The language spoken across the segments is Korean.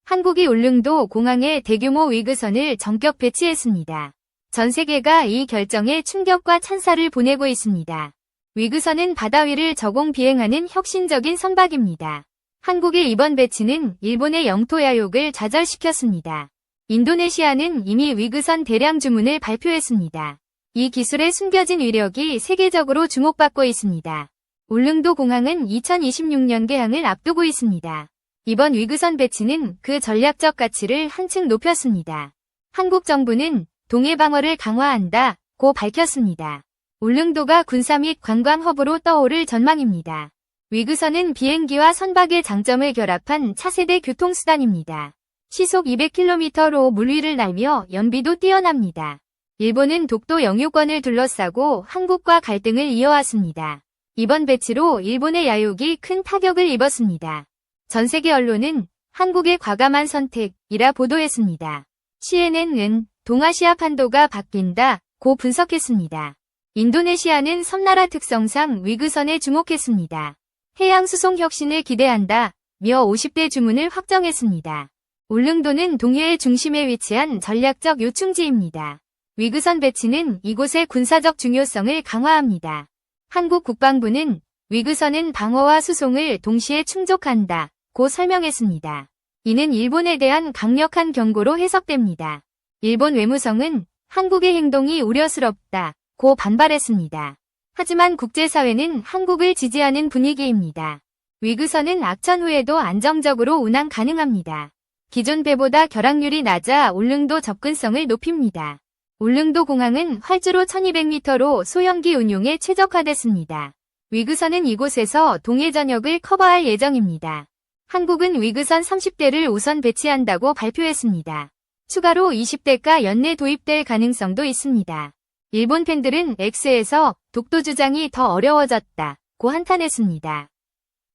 한국이 울릉도 공항에 대규모 위그선을 전격 배치했습니다. 전 세계가 이 결정에 충격과 찬사를 보내고 있습니다. 위그선은 바다 위를 저공 비행하는 혁신적인 선박입니다. 한국의 이번 배치는 일본의 영토 야욕을 좌절시켰습니다. 인도네시아는 이미 위그선 대량 주문을 발표했습니다. 이 기술의 숨겨진 위력이 세계적으로 주목받고 있습니다. 울릉도 공항은 2026년 개항을 앞두고 있습니다. 이번 위그선 배치는 그 전략적 가치를 한층 높였습니다. 한국 정부는 동해 방어를 강화한다고 밝혔습니다. 울릉도가 군사 및 관광 허브로 떠오를 전망입니다. 위그선은 비행기와 선박의 장점을 결합한 차세대 교통수단입니다. 시속 200km로 물 위를 날며 연비도 뛰어납니다. 일본은 독도 영유권을 둘러싸고 한국과 갈등을 이어왔습니다. 이번 배치로 일본의 야욕이 큰 타격을 입었습니다. 전 세계 언론은 한국의 과감한 선택이라 보도했습니다. CNN은 동아시아 판도가 바뀐다고 분석했습니다. 인도네시아는 섬나라 특성상 위그선에 주목했습니다. 해양수송 혁신을 기대한다며 50대 주문을 확정했습니다. 울릉도는 동해의 중심에 위치한 전략적 요충지입니다. 위그선 배치는 이곳의 군사적 중요성을 강화합니다. 한국 국방부는 위그선은 방어와 수송을 동시에 충족한다고 설명했습니다. 이는 일본에 대한 강력한 경고로 해석됩니다. 일본 외무성은 한국의 행동이 우려스럽다고 반발했습니다. 하지만 국제사회는 한국을 지지하는 분위기입니다. 위그선은 악천 후에도 안정적으로 운항 가능합니다. 기존 배보다 결항률이 낮아 울릉도 접근성을 높입니다. 울릉도 공항은 활주로 1200m로 소형기 운용에 최적화됐습니다. 위그선은 이곳에서 동해 전역을 커버할 예정입니다. 한국은 위그선 30대를 우선 배치한다고 발표했습니다. 추가로 20대가 연내 도입될 가능성도 있습니다. 일본 팬들은 X에서 독도 주장이 더 어려워졌다고 한탄했습니다.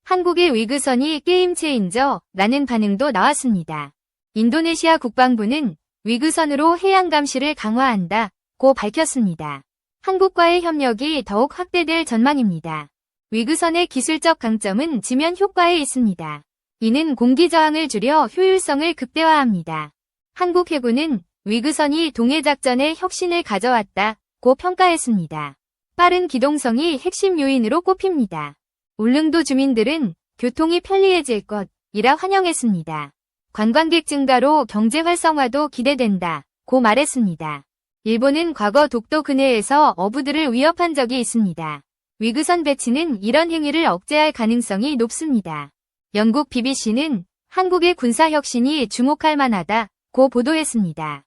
한국의 위그선이 게임 체인저라는 반응도 나왔습니다. 인도네시아 국방부는 위그선으로 해양 감시를 강화한다고 밝혔습니다. 한국과의 협력이 더욱 확대될 전망입니다. 위그선의 기술적 강점은 지면 효과에 있습니다. 이는 공기 저항을 줄여 효율성을 극대화합니다. 한국 해군은 위그선이 동해 작전에 혁신을 가져왔다고 평가했습니다. 빠른 기동성이 핵심 요인으로 꼽힙니다. 울릉도 주민들은 교통이 편리해질 것이라 환영했습니다. 관광객 증가로 경제 활성화도 기대된다고 말했습니다. 일본은 과거 독도 근해에서 어부들을 위협한 적이 있습니다. 위그선 배치는 이런 행위를 억제할 가능성이 높습니다. 영국 BBC는 한국의 군사혁신이 주목할 만하다고 보도했습니다.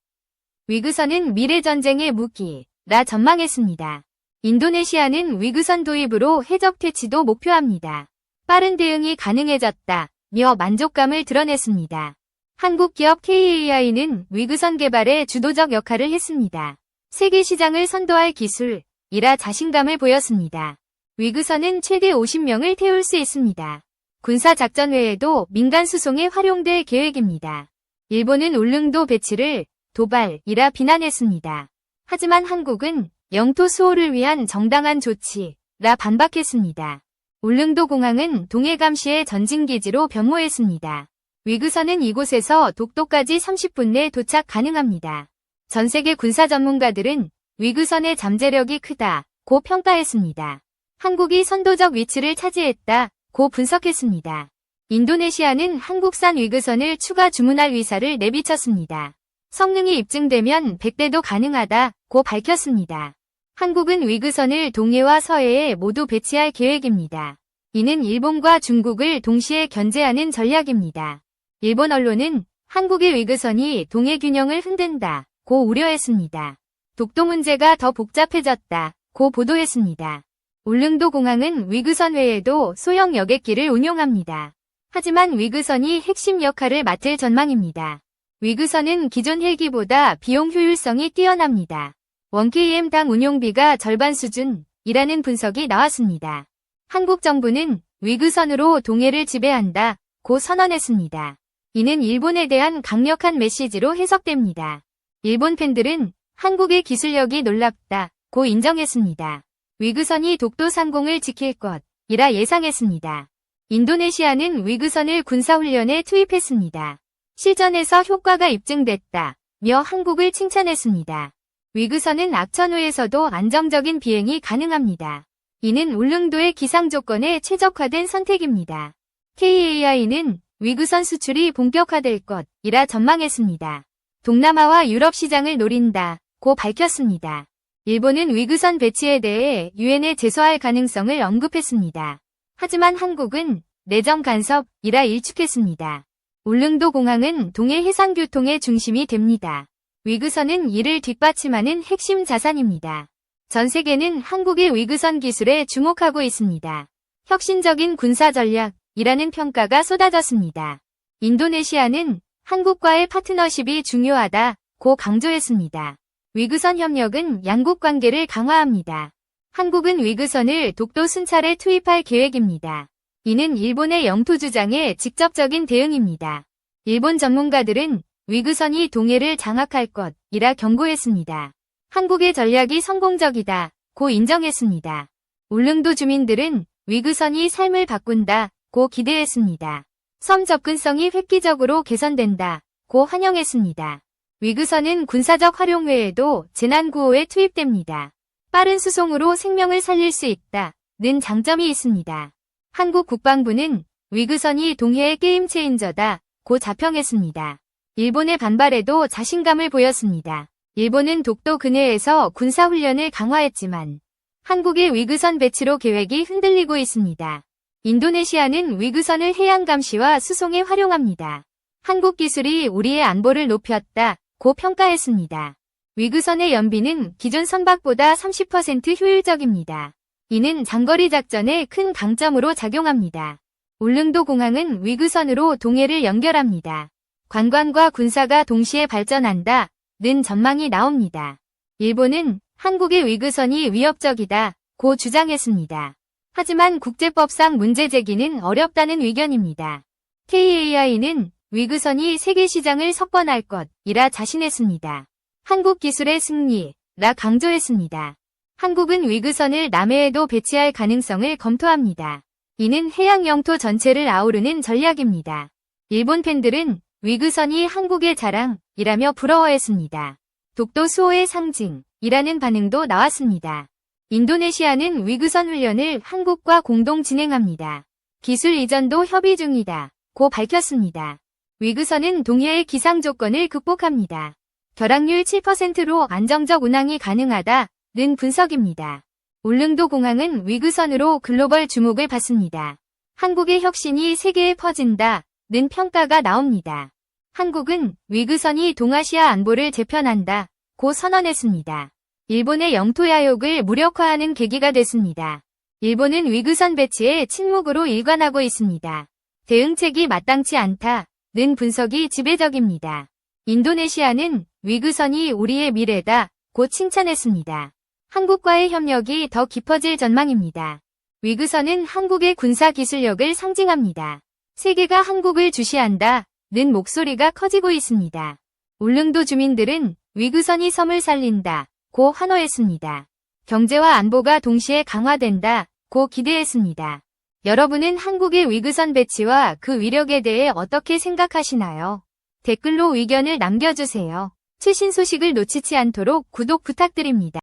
위그선은 미래전쟁의 무기라 전망했습니다. 인도네시아는 위그선 도입으로 해적 퇴치도 목표합니다. 빠른 대응이 가능해졌다며 만족감을 드러냈습니다. 한국 기업 KAI는 위그선 개발에 주도적 역할을 했습니다. 세계 시장을 선도할 기술이라 자신감을 보였습니다. 위그선은 최대 50명을 태울 수 있습니다. 군사작전 외에도 민간 수송에 활용될 계획입니다. 일본은 울릉도 배치를 도발이라 비난했습니다. 하지만 한국은 영토 수호를 위한 정당한 조치라 반박했습니다. 울릉도 공항은 동해 감시의 전진기지로 변모했습니다. 위그선은 이곳에서 독도까지 30분 내 도착 가능합니다. 전 세계 군사 전문가들은 위그선의 잠재력이 크다고 평가했습니다. 한국이 선도적 위치를 차지했다고 분석했습니다. 인도네시아는 한국산 위그선을 추가 주문할 의사를 내비쳤습니다. 성능이 입증되면 100대도 가능하다고 밝혔습니다. 한국은 위그선을 동해와 서해에 모두 배치할 계획입니다. 이는 일본과 중국을 동시에 견제하는 전략입니다. 일본 언론은 한국의 위그선이 동해 균형을 흔든다고 우려했습니다. 독도 문제가 더 복잡해졌다고 보도했습니다. 울릉도 공항은 위그선 외에도 소형 여객기를 운용합니다. 하지만 위그선이 핵심 역할을 맡을 전망입니다. 위그선은 기존 헬기보다 비용 효율성이 뛰어납니다. 1km당 운용비가 절반 수준이라는 분석이 나왔습니다. 한국 정부는 위그선으로 동해를 지배한다고 선언했습니다. 이는 일본에 대한 강력한 메시지로 해석됩니다. 일본 팬들은 한국의 기술력이 놀랍다고 인정했습니다. 위그선이 독도 상공을 지킬 것이라 예상했습니다. 인도네시아는 위그선을 군사훈련에 투입했습니다. 실전에서 효과가 입증됐다. 며 한국을 칭찬했습니다. 위그선은 악천후에서도 안정적인 비행이 가능합니다. 이는 울릉도의 기상 조건에 최적화된 선택입니다. KAI는 위그선 수출이 본격화될 것이라 전망했습니다. 동남아와 유럽 시장을 노린다고 밝혔습니다. 일본은 위그선 배치에 대해 유엔에 제소할 가능성을 언급했습니다. 하지만 한국은 내정 간섭이라 일축했습니다. 울릉도 공항은 동해 해상교통의 중심이 됩니다. 위그선은 이를 뒷받침하는 핵심 자산입니다. 전 세계는 한국의 위그선 기술에 주목하고 있습니다. 혁신적인 군사 전략이라는 평가가 쏟아졌습니다. 인도네시아는 한국과의 파트너십이 중요하다고 강조했습니다. 위그선 협력은 양국 관계를 강화합니다. 한국은 위그선을 독도 순찰에 투입할 계획입니다. 이는 일본의 영토 주장에 직접적인 대응입니다. 일본 전문가들은 위그선이 동해를 장악할 것이라 경고했습니다. 한국의 전략이 성공적이다고 인정했습니다. 울릉도 주민들은 위그선이 삶을 바꾼다고 기대했습니다. 섬 접근성이 획기적으로 개선된다고 환영했습니다. 위그선은 군사적 활용 외에도 재난구호에 투입됩니다. 빠른 수송으로 생명을 살릴 수 있다는 장점이 있습니다. 한국 국방부는 위그선이 동해의 게임 체인저다고 자평했습니다. 일본의 반발에도 자신감을 보였습니다. 일본은 독도 근해에서 군사훈련을 강화했지만 한국의 위그선 배치로 계획이 흔들리고 있습니다. 인도네시아는 위그선을 해양 감시와 수송에 활용합니다. 한국 기술이 우리의 안보를 높였다고 평가했습니다. 위그선의 연비는 기존 선박보다 30% 효율적입니다. 이는 장거리 작전에 큰 강점으로 작용합니다. 울릉도 공항은 위그선으로 동해를 연결합니다. 관광과 군사가 동시에 발전한다는 전망이 나옵니다. 일본은 한국의 위그선이 위협적이다고 주장했습니다. 하지만 국제법상 문제 제기는 어렵다는 의견입니다. KAI는 위그선이 세계 시장을 석권할 것이라 자신했습니다. 한국 기술의 승리라 강조했습니다. 한국은 위그선을 남해에도 배치할 가능성을 검토합니다. 이는 해양 영토 전체를 아우르는 전략입니다. 일본 팬들은 위그선이 한국의 자랑이라며 부러워했습니다. 독도 수호의 상징이라는 반응도 나왔습니다. 인도네시아는 위그선 훈련을 한국과 공동 진행합니다. 기술 이전도 협의 중이다고 밝혔습니다. 위그선은 동해의 기상 조건을 극복합니다. 결항률 7%로 안정적 운항이 가능하다는 분석입니다. 울릉도 공항은 위그선으로 글로벌 주목을 받습니다. 한국의 혁신이 세계에 퍼진다는 평가가 나옵니다. 한국은 위그선이 동아시아 안보를 재편한다고 선언했습니다. 일본의 영토 야욕을 무력화하는 계기가 됐습니다. 일본은 위그선 배치에 침묵으로 일관하고 있습니다. 대응책이 마땅치 않다는 분석이 지배적입니다. 인도네시아는 위그선이 우리의 미래다고 칭찬했습니다. 한국과의 협력이 더 깊어질 전망입니다. 위그선은 한국의 군사 기술력을 상징합니다. 세계가 한국을 주시한다는 목소리가 커지고 있습니다. 울릉도 주민들은 위그선이 섬을 살린다고 환호했습니다. 경제와 안보가 동시에 강화된다고 기대했습니다. 여러분은 한국의 위그선 배치와 그 위력에 대해 어떻게 생각하시나요? 댓글로 의견을 남겨주세요. 최신 소식을 놓치지 않도록 구독 부탁드립니다.